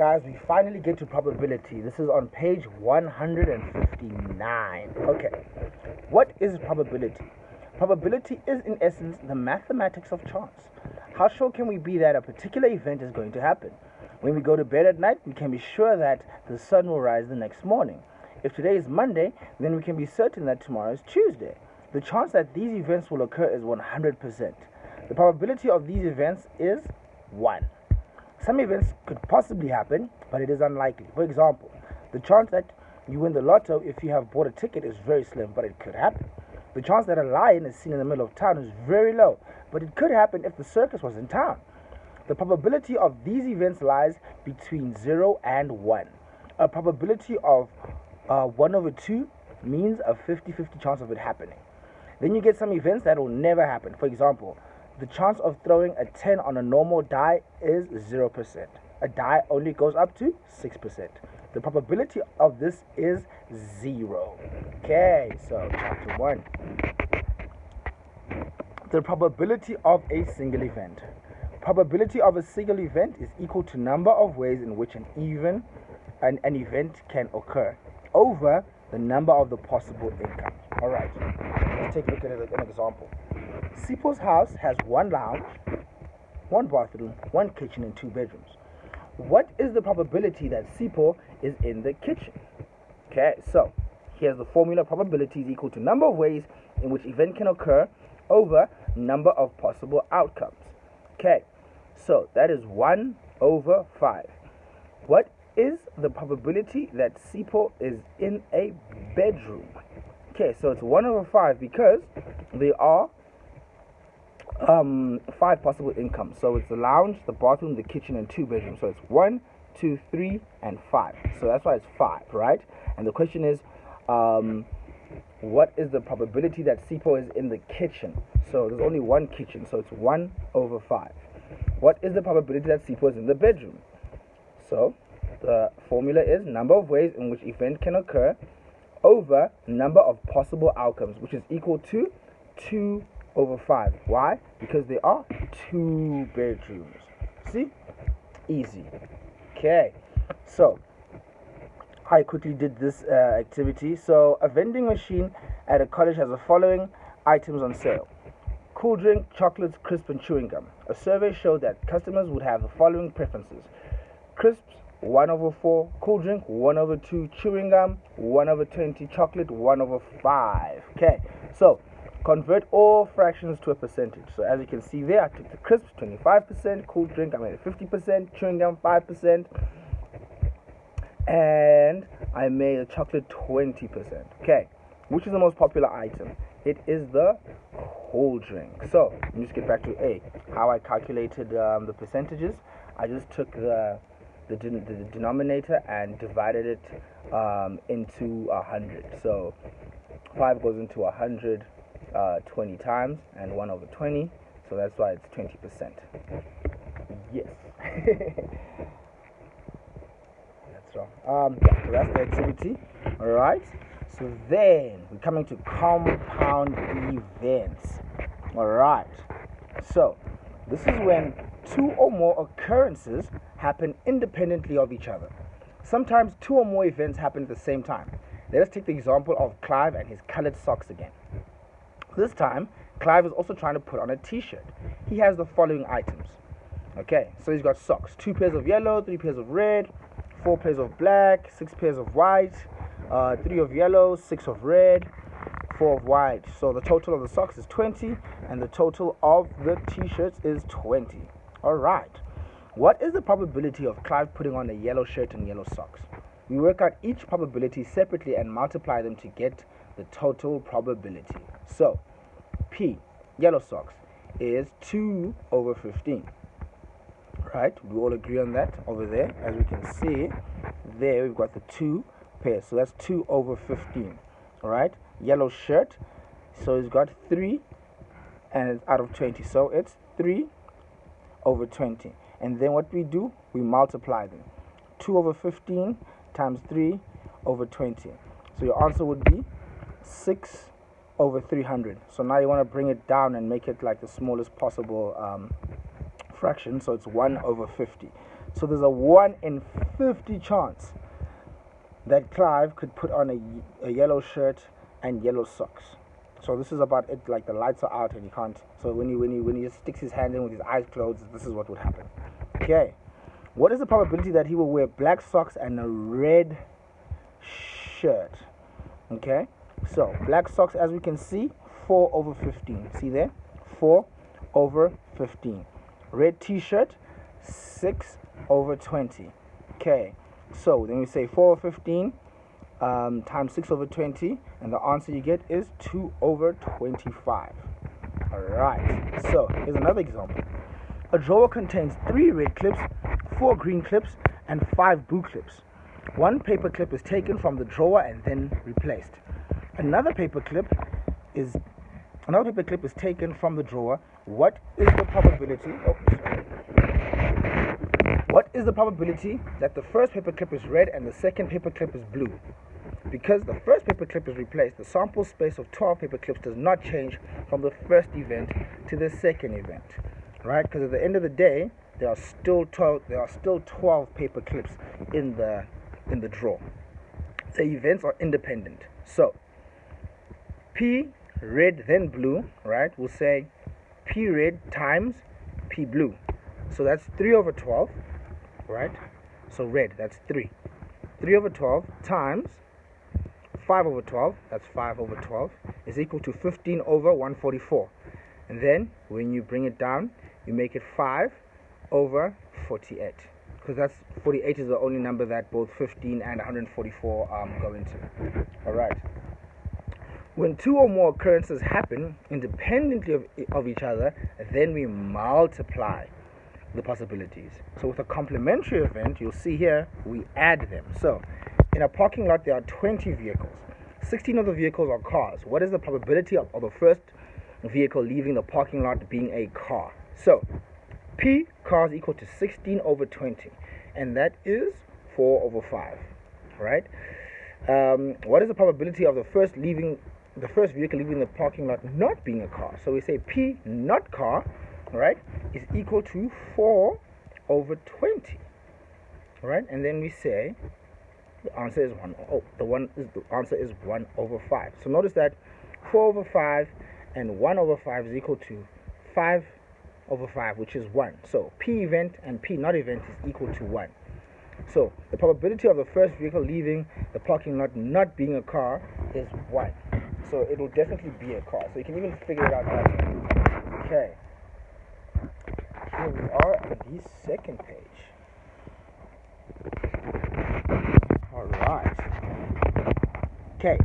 guys, we finally get to probability. This is on page 159. Okay, what is probability? Probability is, in essence, the mathematics of chance. How sure can we be that a particular event is going to happen? When we go to bed at night, we can be sure that the sun will rise the next morning. If today is Monday, then we can be certain that tomorrow is Tuesday. The chance that these events will occur is 100%. The probability of these events is 1. Some events could possibly happen, but it is unlikely. For example, the chance that you win the lotto if you have bought a ticket is very slim, but it could happen. The chance that a lion is seen in the middle of town is very low, but it could happen if the circus was in town. The probability of these events lies between 0 and 1. A probability of 1 over 2 means a 50-50 chance of it happening. Then you get some events that will never happen. For example, the chance of throwing a 10 on a normal die is 0%. A die only goes up to 6%. The probability of this is 0. Okay, so chapter 1. The probability of a single event. Probability of a single event is equal to number of ways in which an event can occur over the number of the possible incomes. Alright, let's take a look at an example. Sipo's house has one lounge, one bathroom, one kitchen, and 2 bedrooms. What is the probability that Sipo is in the kitchen? Okay, so here's the formula. Probability is equal to number of ways in which event can occur over number of possible outcomes. Okay, so that is 1 over 5. What is the probability that Sipo is in a bedroom? Okay, so it's 1 over 5 because there are 5 possible incomes. So it's the lounge, the bathroom, the kitchen, and 2 bedrooms. So it's 1, 2, 3, and 5. So that's why it's 5, right? And the question is, what is the probability that Sipo is in the kitchen? So there's only one kitchen, so it's 1 over 5. What is the probability that Sipo is in the bedroom? So the formula is number of ways in which event can occur over number of possible outcomes, which is equal to 2 over 5. Why? Because there are 2 bedrooms. See? Easy. Okay. So I quickly did this activity. So a vending machine at a college has the following items on sale: cool drink, chocolates, crisp, and chewing gum. A survey showed that customers would have the following preferences: crisps 1 over 4, cool drink 1 over 2, chewing gum 1 over 20, chocolate 1 over 5. Okay, so convert all fractions to a percentage. So as you can see there, I took the crisps 25%, cool drink I made it 50%, chewing gum 5%, and I made a chocolate 20%. Okay, which is the most popular item? It is the cool drink. So let me just get back to A. How I calculated the percentages. I just took the denominator and divided it into 100. So 5 goes into 100 20 times, and 1 over 20. So that's why it's 20%. Yes. That's wrong. Yeah, so that's the activity. Alright. So then we're coming to compound events. Alright. So this is when 2 or more occurrences happen independently of each other. Sometimes 2 or more events happen at the same time. Let us take the example of Clive and his colored socks again. This time, Clive is also trying to put on a t-shirt. He has the following items. Okay, so he's got socks: 2 pairs of yellow, 3 pairs of red, 4 pairs of black, 6 pairs of white, 3 of yellow, 6 of red, 4 of white. So the total of the socks is 20, and the total of the t-shirts is 20. Alright. What is the probability of Clive putting on a yellow shirt and yellow socks? We work out each probability separately and multiply them to get the total probability. So P, yellow socks, is 2 over 15. Right? We all agree on that over there. As we can see, there we've got the 2 pairs. So that's 2 over 15. Alright? Yellow shirt, so he's got 3 and it's out of 20. So it's 3 over 20. And then what we do, we multiply them. 2 over 15 times 3 over 20. So your answer would be 6 over 300. So now you want to bring it down and make it like the smallest possible fraction. So it's 1 over 50. So there's a 1 in 50 chance that Clive could put on a yellow shirt and yellow socks. So this is about it, like the lights are out and he can't. So when he sticks his hand in with his eyes closed, this is what would happen. Okay. What is the probability that he will wear black socks and a red shirt? Okay. So black socks, as we can see, 4 over 15. See there? 4 over 15. Red t-shirt, 6 over 20. Okay. So then we say 4 over 15 times 6 over 20, and the answer you get is 2 over 25. Alright, so here's another example. A drawer contains 3 red clips, 4 green clips, and 5 blue clips. One paper clip is taken from the drawer and then replaced. Another paper clip is taken from the drawer. What is the probability? What is the probability that the first paper clip is red and the second paper clip is blue? Because the first paper clip is replaced, the sample space of 12 paper clips does not change from the first event to the second event, right? Because at the end of the day, there are still 12 paper clips in the drawer. The events are independent. So P red then blue, right? We'll say P red times P blue. So that's 3 over 12, right? So red, that's 3. 3 over 12 times 5 over 12, that's 5 over 12, is equal to 15 over 144. And then when you bring it down, you make it 5 over 48. Because that's 48 is the only number that both 15 and 144 go into. Alright. When 2 or more occurrences happen independently of each other, then we multiply the possibilities. So with a complementary event, you'll see here, we add them. So in a parking lot, there are 20 vehicles. 16 of the vehicles are cars. What is the probability of the first vehicle leaving the parking lot being a car? So P cars equal to 16 over 20, and that is 4 over 5, right? What is the probability of the first vehicle leaving the parking lot not being a car? So we say P not car, right, is equal to 4 over 20, right? And then we say the answer is the answer is 1 over 5. So notice that 4 over 5 and 1 over 5 is equal to 5 over 5, which is 1. So P event and P not event is equal to 1. So the probability of the first vehicle leaving the parking lot not being a car is 1. So it will definitely be a car. So you can even figure it out that way. Okay. Here we are on the second page. Alright. Okay.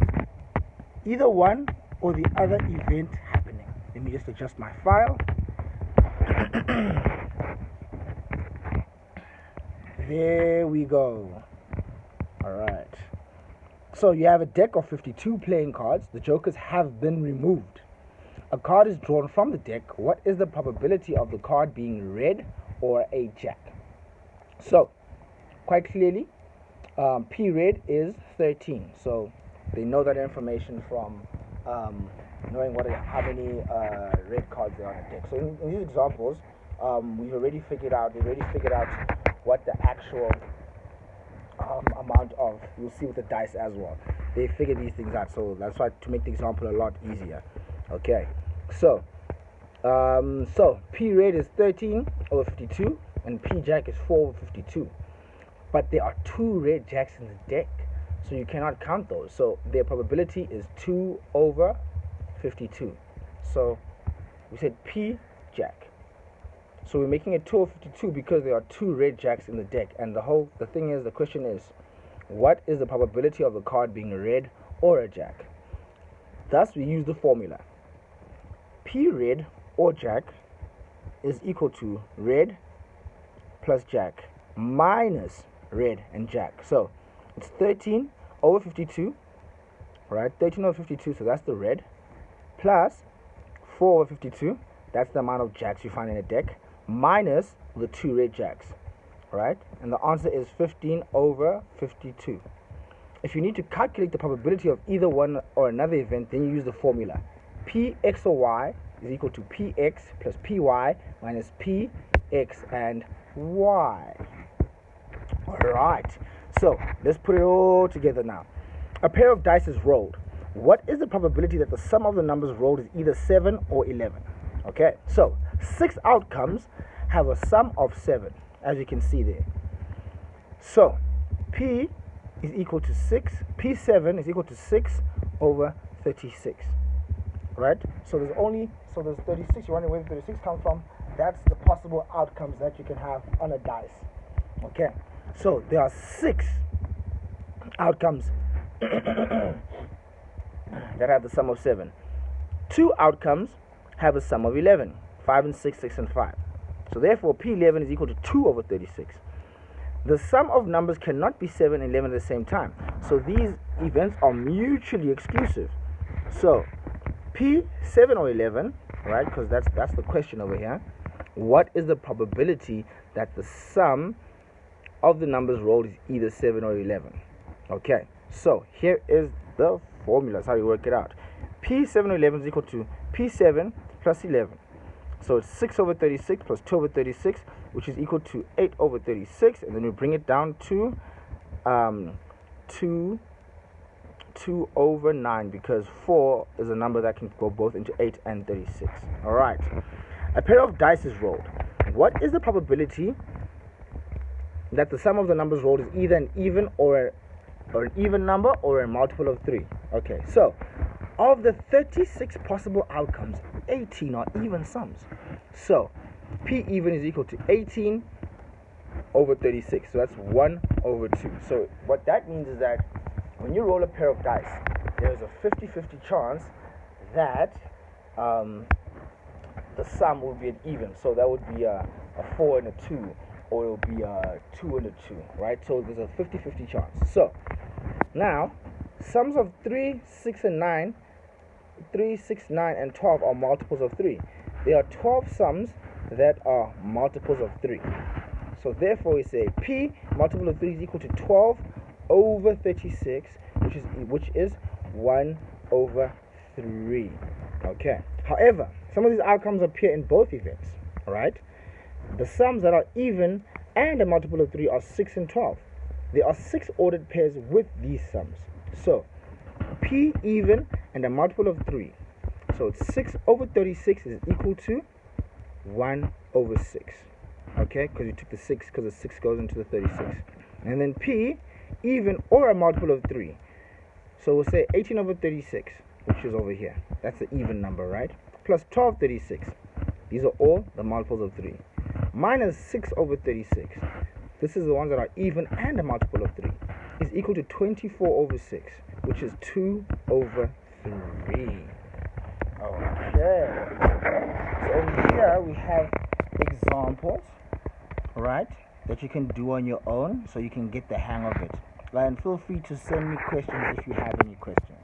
Either one or the other event happening. Let me just adjust my file. There we go. Alright. So you have a deck of 52 playing cards. The jokers have been removed. A card is drawn from the deck. What is the probability of the card being red or a jack? So, quite clearly, P red is 13. So they know that information from knowing how many red cards there are on the deck. So in these examples, they already figured out what the actual amount of, you'll see with the dice as well. They figured these things out, so that's why to make the example a lot easier. Okay, so P red is 13 over 52 and P jack is 4 over 52. But there are 2 red jacks in the deck, so you cannot count those. So their probability is 2 over 52. So we said P jack. So we're making it 2 over 52 because there are 2 red jacks in the deck. And the question is, what is the probability of the card being a red or a jack? Thus, we use the formula. P red or jack is equal to red plus jack minus red and jack. So it's 13 over 52, right? 13 over 52, so that's the red, plus 4 over 52, that's the amount of jacks you find in a deck, minus the 2 red jacks, right? And the answer is 15 over 52. If you need to calculate the probability of either one or another event, then you use the formula. Px or y is equal to Px plus Py minus Px and y. Alright, so let's put it all together now. A pair of dice is rolled. What is the probability that the sum of the numbers rolled is either 7 or 11? Okay, so 6 outcomes have a sum of 7, as you can see there. So P is equal to 6, P7 is equal to 6 over 36. Right? So there's 36, you wonder where the 36 comes from. That's the possible outcomes that you can have on a dice. Okay, so there are 6 outcomes that have the sum of 7. 2 outcomes have a sum of 11, 5 and 6, 6 and 5. So therefore P11 is equal to 2 over 36. The sum of numbers cannot be 7 and 11 at the same time. So these events are mutually exclusive. So P7 or 11, right, because that's the question over here. What is the probability that the sum of the numbers rolled is either 7 or 11? Okay, so here is the formula. That's how you work it out. P7 or 11 is equal to P7 plus 11. So it's 6 over 36 plus 2 over 36, which is equal to 8 over 36. And then we bring it down to 2 over 9, because 4 is a number that can go both into 8 and 36. Alright. A pair of dice is rolled. What is the probability that the sum of the numbers rolled is either an even or an even number or a multiple of 3? Okay, so of the 36 possible outcomes, 18 are even sums. So P even is equal to 18 over 36. So that's 1 over 2. So what that means is that when you roll a pair of dice, there's a 50-50 chance that the sum will be an even. So that would be a 4 and a 2, or it will be a 2 and a 2, right? So there's a 50-50 chance. So now sums of 3, 6 and 9, 3, 6, 9 and 12 are multiples of 3. There are 12 sums that are multiples of 3. So therefore we say P multiple of 3 is equal to 12 over 36, which is 1 over 3. Okay. However, some of these outcomes appear in both events. Alright? The sums that are even and a multiple of 3 are 6 and 12. There are 6 ordered pairs with these sums. So P even and a multiple of 3. So it's 6 over 36 is equal to 1 over 6. Okay, because you took the 6, because the 6 goes into the 36. And then P even or a multiple of 3. So we'll say 18 over 36, which is over here. That's the even number, right? Plus 12 36. These are all the multiples of 3. Minus 6 over 36. This is the ones that are even and a multiple of 3. Is equal to 24 over 6, which is 2 over 3. Okay. So over here we have examples, right, that you can do on your own so you can get the hang of it. And feel free to send me questions if you have any questions.